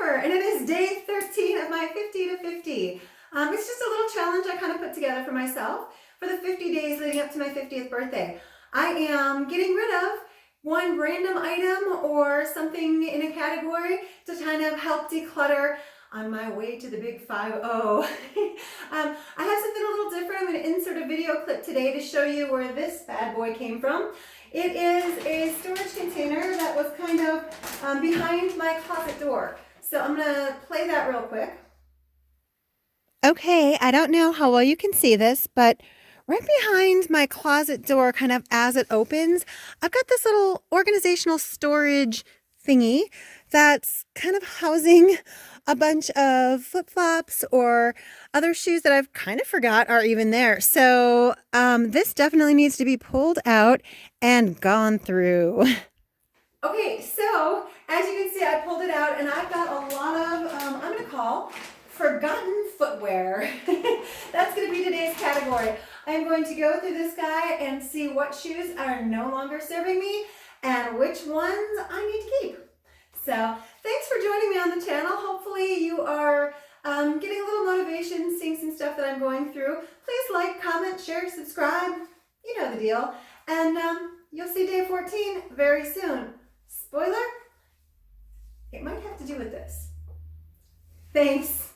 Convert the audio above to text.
Summer, and it is day 13 of my 50 to 50. It's just a little challenge I kind of put together for myself for the 50 days leading up to my 50th birthday. I am getting rid of one random item or something in a category to kind of help declutter on my way to the big 5-0. I have something a little different. I'm going to insert a video clip today to show you where this bad boy came from. It is a storage container that was kind of behind my closet door. So I'm going to play that real quick. Okay, I don't know how well you can see this, but right behind my closet door, kind of as it opens, I've got this little organizational storage thingy that's kind of housing a bunch of flip-flops or other shoes that I've kind of forgot are even there. So this definitely needs to be pulled out and gone through. Okay, so as you can see, I pulled it out and I've got a lot of, I'm going to call forgotten footwear. That's going to be today's category. I'm going to go through this guy and see what shoes are no longer serving me and which ones I need to keep. So thanks for joining me on the channel. Hopefully you are getting a little motivation, seeing some stuff that I'm going through. Please like, comment, share, subscribe. You know the deal. And you'll see day 14 very soon. Spoiler, it might have to do with this. Thanks.